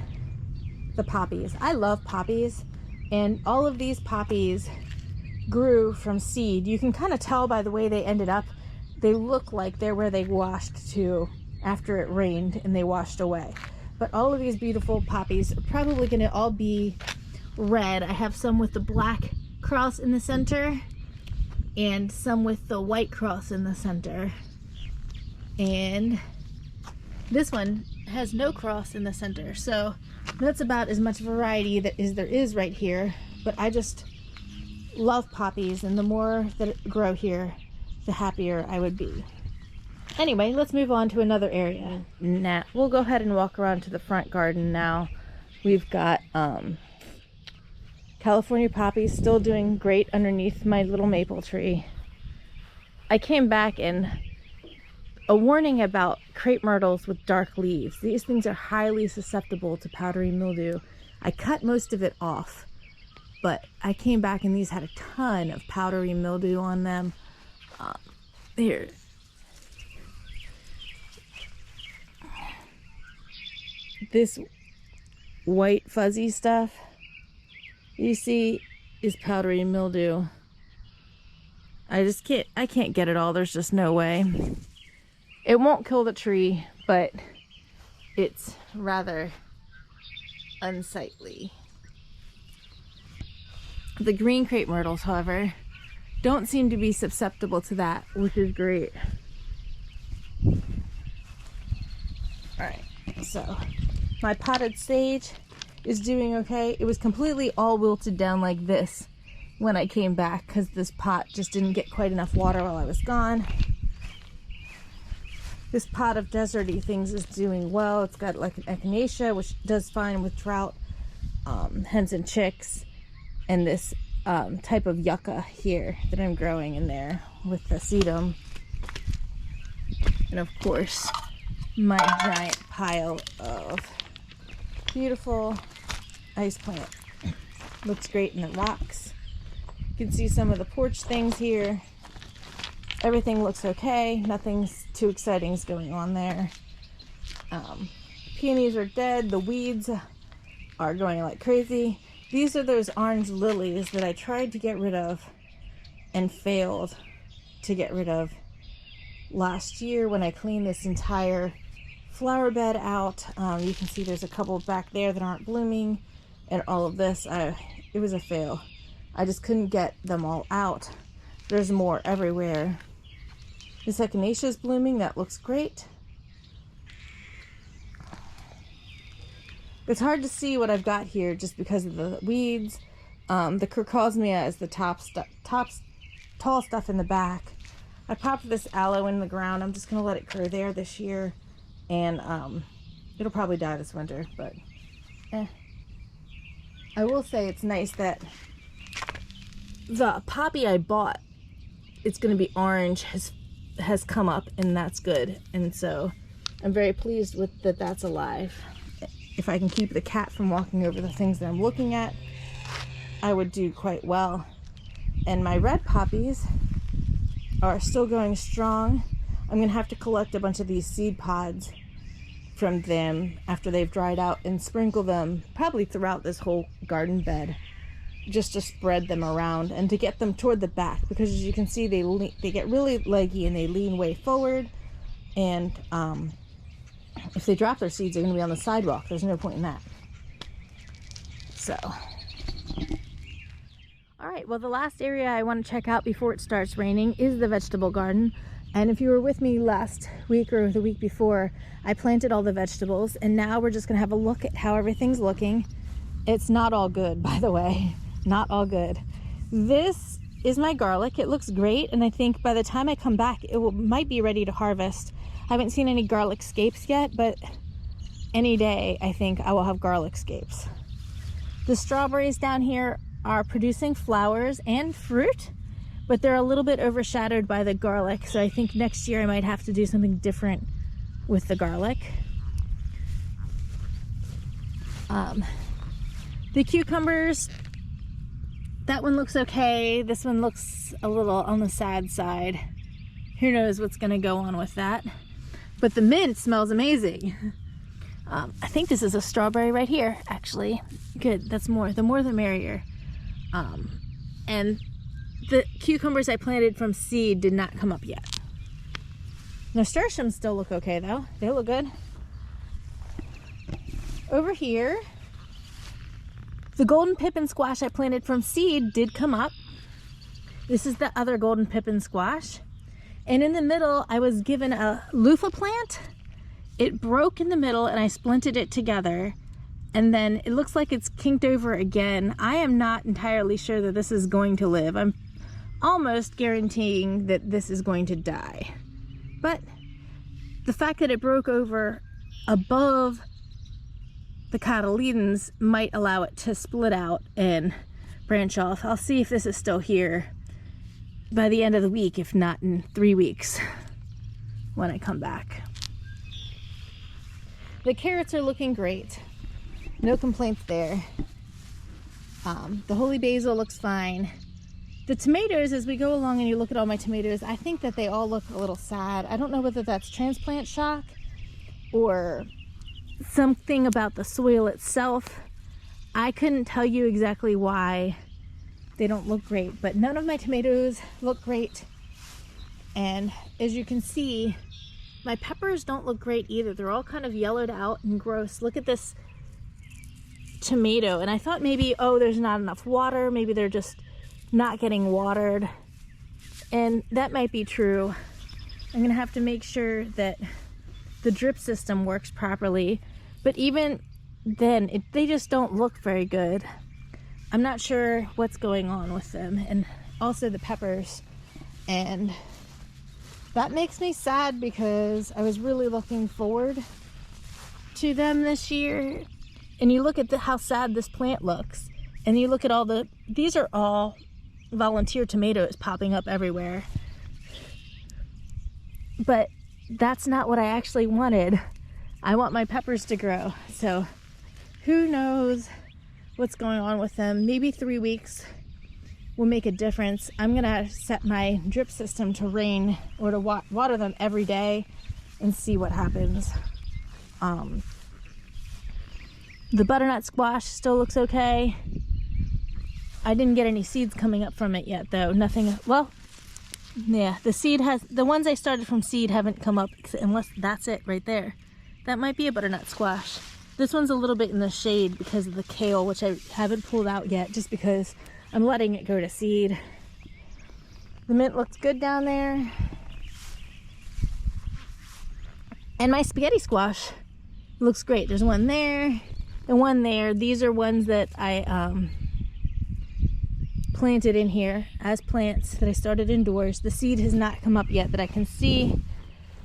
the poppies. I love poppies, and all of these poppies grew from seed. You can kind of tell by the way they ended up. They look like they're where they washed to after it rained and they washed away. But all of these beautiful poppies are probably going to all be red. I have some with the black cross in the center and some with the white cross in the center. And this one has no cross in the center. So that's about as much variety there is right here. But I just love poppies, and the more that grow here, the happier I would be. Anyway, let's move on to another area. Now, we'll go ahead and walk around to the front garden now. We've got California poppies still doing great underneath my little maple tree. I came back and a warning about crepe myrtles with dark leaves. These things are highly susceptible to powdery mildew. I cut most of it off, but I came back and these had a ton of powdery mildew on them. Here. This white fuzzy stuff you see is powdery mildew. I can't get it all. There's just no way. It won't kill the tree, but it's rather unsightly. The green crepe myrtles, however, don't seem to be susceptible to that, which is great. Alright, so my potted sage is doing okay. It was completely all wilted down like this when I came back because this pot just didn't get quite enough water while I was gone. This pot of deserty things is doing well. It's got like an echinacea, which does fine with drought, hens and chicks, and this type of yucca here that I'm growing in there with the sedum. And of course, my giant pile of Beautiful ice plant. Looks great in the rocks. You can see some of the porch things here. Everything looks okay. Nothing's too exciting is going on there. Peonies are dead. The weeds are going like crazy. These are those orange lilies that I tried to get rid of and failed to get rid of last year when I cleaned this entire flower bed out. You can see there's a couple back there that aren't blooming, and all of this, it was a fail. I just couldn't get them all out. There's more everywhere. This echinacea is blooming. That looks great. It's hard to see what I've got here just because of the weeds. The Crocosmia is the tall stuff in the back. I popped this aloe in the ground. I'm just going to let it grow there this year. And it'll probably die this winter, but I will say it's nice that the poppy I bought, it's going to be orange, has come up, and that's good. And so I'm very pleased with that that's alive. If I can keep the cat from walking over the things that I'm looking at, I would do quite well. And my red poppies are still going strong. I'm going to have to collect a bunch of these seed pods from them after they've dried out and sprinkle them probably throughout this whole garden bed, just to spread them around and to get them toward the back, because as you can see they get really leggy and they lean way forward, and if they drop their seeds, they're going to be on the sidewalk. There's no point in that. So, all right, well, the last area I want to check out before it starts raining is the vegetable garden. And if you were with me last week or the week before, I planted all the vegetables, and now we're just going to have a look at how everything's looking. It's not all good, by the way. Not all good. This is my garlic. It looks great, and I think by the time I come back, might be ready to harvest. I haven't seen any garlic scapes yet, but any day I think I will have garlic scapes. The strawberries down here are producing flowers and fruit, but they're a little bit overshadowed by the garlic, so I think next year I might have to do something different with the garlic. The cucumbers, that one looks okay. This one looks a little on the sad side. Who knows what's gonna go on with that. But the mint smells amazing. I think this is a strawberry right here, actually. Good, that's more. The more the merrier. And the cucumbers I planted from seed did not come up yet. Nasturtiums still look okay though. They look good. Over here, the golden pippin squash I planted from seed did come up. This is the other golden pippin squash. And in the middle, I was given a loofah plant. It broke in the middle and I splinted it together. And then it looks like it's kinked over again. I am not entirely sure that this is going to live. I'm almost guaranteeing that this is going to die. But the fact that it broke over above the cotyledons might allow it to split out and branch off. I'll see if this is still here by the end of the week, if not in 3 weeks when I come back. The carrots are looking great. No complaints there. The holy basil looks fine. The tomatoes, as we go along and you look at all my tomatoes, I think that they all look a little sad. I don't know whether that's transplant shock or something about the soil itself. I couldn't tell you exactly why they don't look great, but none of my tomatoes look great. And as you can see, my peppers don't look great either. They're all kind of yellowed out and gross. Look at this tomato, and I thought maybe, oh, there's not enough water. Maybe they're just not getting watered, and that might be true. I'm gonna have to make sure that the drip system works properly, but even then they just don't look very good. I'm not sure what's going on with them, and also the peppers, and that makes me sad because I was really looking forward to them this year. And you look at how sad this plant looks, and you look at these are all volunteer tomatoes popping up everywhere. But that's not what I actually wanted. I want my peppers to grow. So who knows what's going on with them. Maybe 3 weeks will make a difference. I'm gonna set my drip system to rain or to water them every day and see what happens. The butternut squash still looks okay. I didn't get any seeds coming up from it yet though. Nothing, well, yeah, the ones I started from seed haven't come up unless that's it right there. That might be a butternut squash. This one's a little bit in the shade because of the kale, which I haven't pulled out yet just because I'm letting it go to seed. The mint looks good down there. And my spaghetti squash looks great. There's one there and one there. These are ones that I planted in here as plants that I started indoors. The seed has not come up yet that I can see.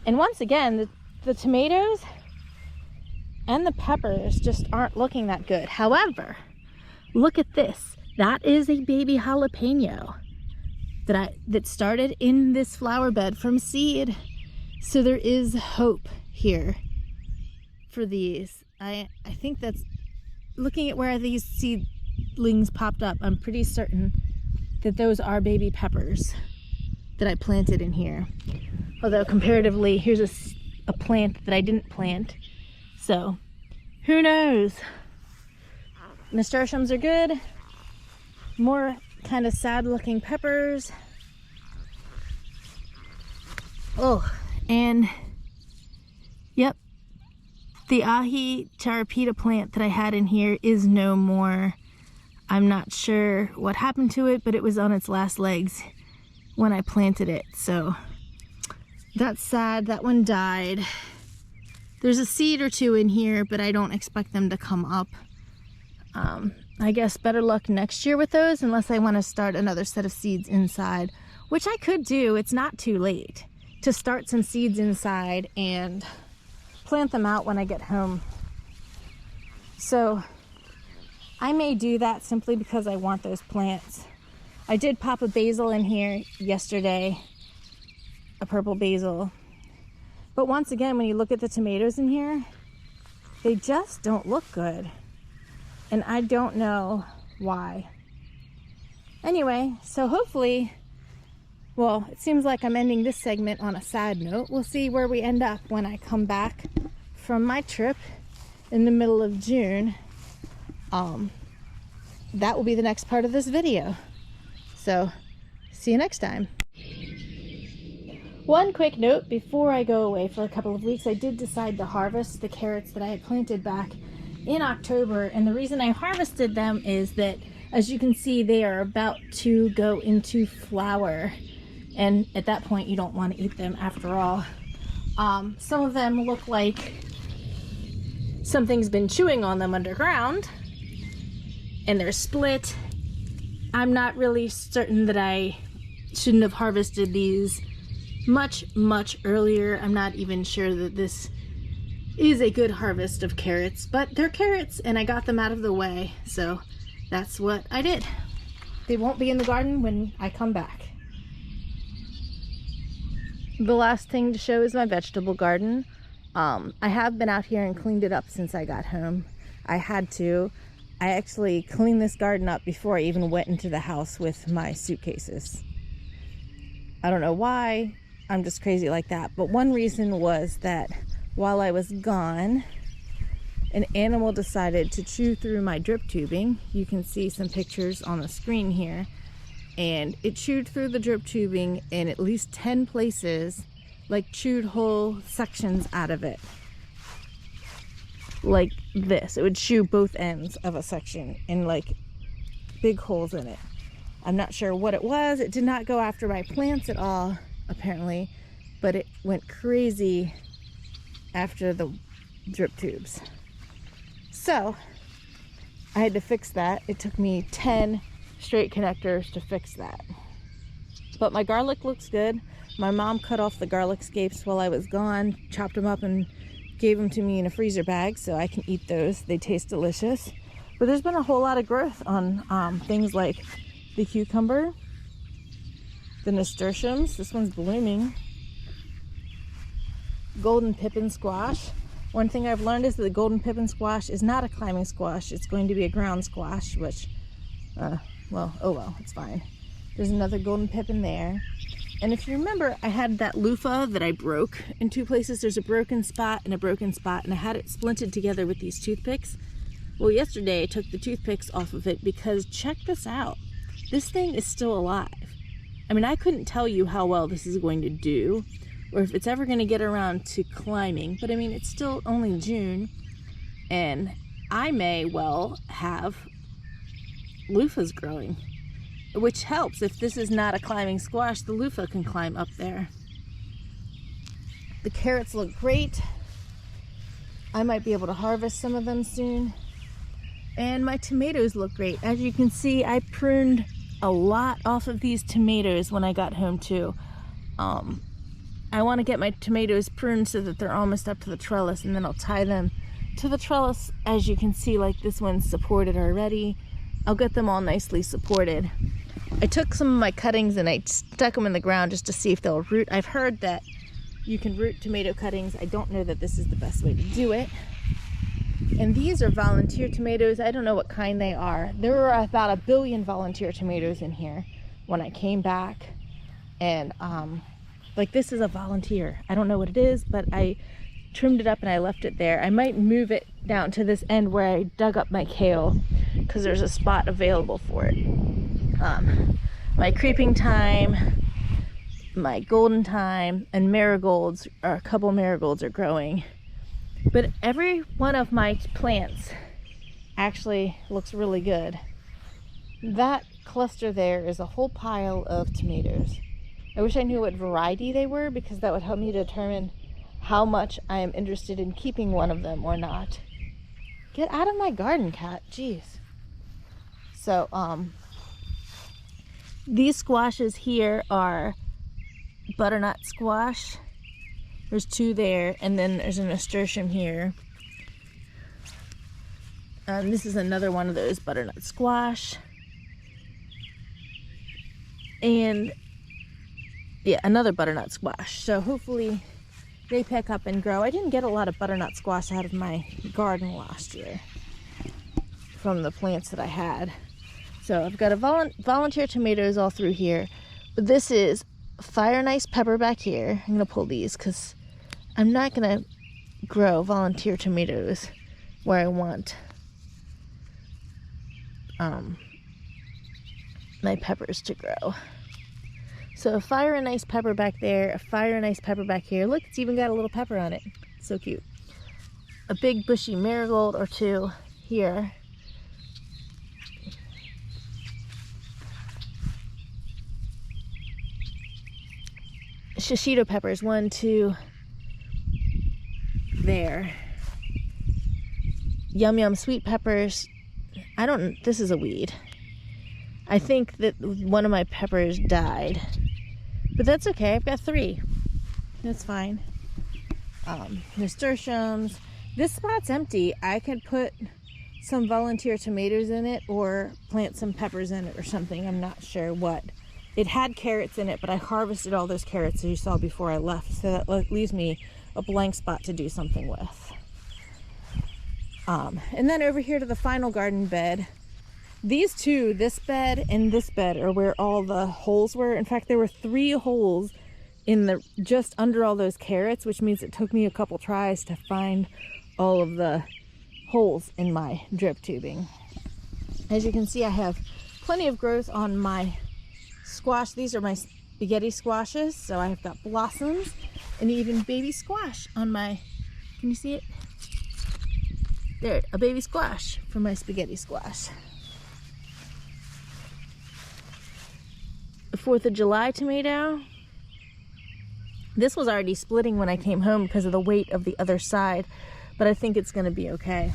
And once again, the tomatoes and the peppers just aren't looking that good. However, look at this. That is a baby jalapeno that started in this flower bed from seed. So there is hope here for these. I think that's, looking at where these seedlings popped up, I'm pretty certain that those are baby peppers that I planted in here. Although comparatively, here's a plant that I didn't plant. So who knows? Nasturtiums are good. More kind of sad looking peppers. Oh, and yep, the ahi charapita plant that I had in here is no more. I'm not sure what happened to it, but it was on its last legs when I planted it. So that's sad. That one died. There's a seed or two in here, but I don't expect them to come up. I guess better luck next year with those, unless I want to start another set of seeds inside, which I could do. It's not too late to start some seeds inside and plant them out when I get home. So I may do that simply because I want those plants. I did pop a basil in here yesterday, a purple basil. But once again, when you look at the tomatoes in here, they just don't look good. And I don't know why. Anyway, so hopefully, well, it seems like I'm ending this segment on a sad note. We'll see where we end up when I come back from my trip in the middle of June. That will be the next part of this video. So, see you next time. One quick note before I go away for a couple of weeks, I did decide to harvest the carrots that I had planted back in October, and the reason I harvested them is that, as you can see, they are about to go into flower, and at that point you don't want to eat them after all. Some of them look like something's been chewing on them underground, and they're split. I'm not really certain that I shouldn't have harvested these much earlier. I'm not even sure that this is a good harvest of carrots, but they're carrots and I got them out of the way, so that's what I did. They won't be in the garden when I come back. The last thing to show is my vegetable garden. I have been out here and cleaned it up since I got home. I had to. I actually cleaned this garden up before I even went into the house with my suitcases. I don't know why, I'm just crazy like that, but one reason was that while I was gone, an animal decided to chew through my drip tubing. You can see some pictures on the screen here. And it chewed through the drip tubing in at least 10 places, like chewed whole sections out of it. Like this. It would chew both ends of a section and like big holes in it. I'm not sure what it was. It did not go after my plants at all, apparently, but it went crazy after the drip tubes. So I had to fix that. It took me 10 straight connectors to fix that. But my garlic looks good. My mom cut off the garlic scapes while I was gone, chopped them up and gave them to me in a freezer bag so I can eat those. They taste delicious. But there's been a whole lot of growth on things like the cucumber, the nasturtiums. This one's blooming. Golden pippin squash. One thing I've learned is that the golden pippin squash is not a climbing squash. It's going to be a ground squash, which, well, oh well, it's fine. There's another golden pippin there. And if you remember, I had that loofah that I broke in two places. There's a broken spot and a broken spot, and I had it splinted together with these toothpicks. Well, yesterday I took the toothpicks off of it because check this out. This thing is still alive. I mean, I couldn't tell you how well this is going to do or if it's ever going to get around to climbing, but I mean, it's still only June, and I may well have loofahs growing, which helps. If this is not a climbing squash, the loofah can climb up there. The carrots look great. I might be able to harvest some of them soon. And my tomatoes look great. As you can see, I pruned a lot off of these tomatoes when I got home too. I want to get my tomatoes pruned so that they're almost up to the trellis, and then I'll tie them to the trellis. As you can see, like this one's supported already. I'll get them all nicely supported. I took some of my cuttings and I stuck them in the ground just to see if they'll root. I've heard that you can root tomato cuttings. I don't know that this is the best way to do it. And these are volunteer tomatoes. I don't know what kind they are. There were about 1 billion volunteer tomatoes in here when I came back. And like this is a volunteer. I don't know what it is, but I trimmed it up and I left it there. I might move it down to this end where I dug up my kale because there's a spot available for it. My creeping thyme, my golden thyme, and marigolds, or a couple marigolds are growing. But every one of my plants actually looks really good. That cluster there is a whole pile of tomatoes. I wish I knew what variety they were, because that would help me determine how much I am interested in keeping one of them or not. Get out of my garden, cat. Jeez. So, these squashes here are butternut squash. There's 2 there, and then there's a nasturtium here. This is another one of those butternut squash. And yeah, another butternut squash. So hopefully they pick up and grow. I didn't get a lot of butternut squash out of my garden last year from the plants that I had. So I've got a volunteer tomatoes all through here. But this is fire and ice pepper back here. I'm going to pull these because I'm not going to grow volunteer tomatoes where I want my peppers to grow. So a fire and ice pepper back there, a fire and ice pepper back here. Look, it's even got a little pepper on it. So cute. A big bushy marigold or 2 here. Shishito peppers, 1, 2 there. Yum Yum sweet peppers. This is a weed. I think that one of my peppers died, but that's okay. I've got 3. That's fine. Nasturtiums. This spot's empty. I could put some volunteer tomatoes in it or plant some peppers in it or something. I'm not sure what. It had carrots in it, but I harvested all those carrots, as you saw before I left, so that leaves me a blank spot to do something with. And then over here to the final garden bed, these 2, this bed and this bed, are where all the holes were. In fact, there were 3 holes in just under all those carrots, which means it took me a couple tries to find all of the holes in my drip tubing. As you can see, I have plenty of growth on my squash. These are my spaghetti squashes, so I have got blossoms and even baby squash on my, can you see it? There, a baby squash for my spaghetti squash. The 4th of July tomato. This was already splitting when I came home because of the weight of the other side, but I think it's going to be okay.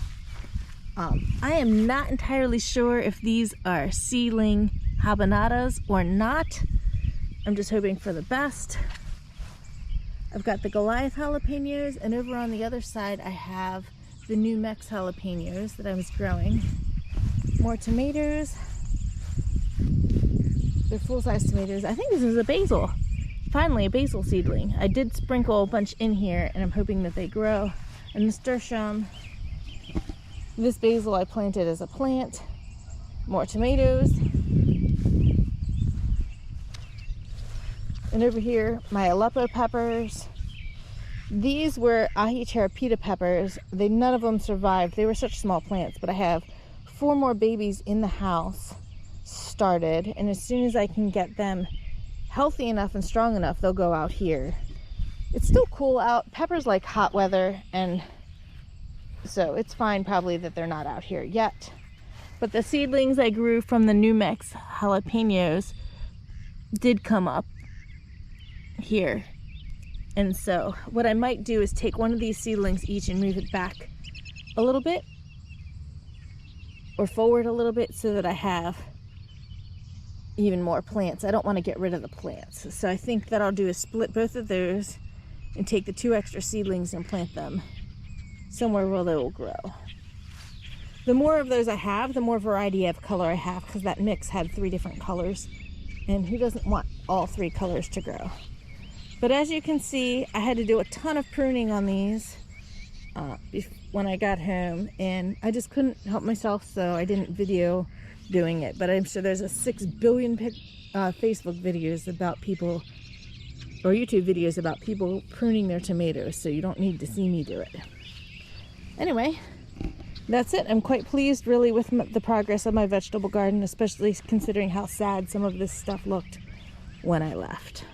I am not entirely sure if these are seedling habanadas or not. I'm just hoping for the best. I've got the Goliath jalapenos, and over on the other side I have the New Mex jalapenos that I was growing. More tomatoes. They're full-size tomatoes. I think this is a basil. Finally, a basil seedling. I did sprinkle a bunch in here, and I'm hoping that they grow. and nasturtium. This basil I planted as a plant. More tomatoes. And over here, my Aleppo peppers. These were Ahi-Terapita peppers. None of them survived. They were such small plants, but I have 4 more babies in the house started, and as soon as I can get them healthy enough and strong enough, they'll go out here. It's still cool out. Peppers like hot weather, and so it's fine probably that they're not out here yet. But the seedlings I grew from the New Mex jalapenos did come up here. And so what I might do is take one of these seedlings each and move it back a little bit or forward a little bit so that I have even more plants. I don't want to get rid of the plants. So I think that I'll do is split both of those and take the 2 extra seedlings and plant them somewhere where they will grow. The more of those I have, the more variety of color I have, because that mix had 3 different colors, and who doesn't want all 3 colors to grow? But as you can see, I had to do a ton of pruning on these when I got home, and I just couldn't help myself, so I didn't video doing it. But I'm sure there's a 6 billion Facebook videos about people, or YouTube videos about people pruning their tomatoes, so you don't need to see me do it. Anyway, that's it. I'm quite pleased really with the progress of my vegetable garden, especially considering how sad some of this stuff looked when I left.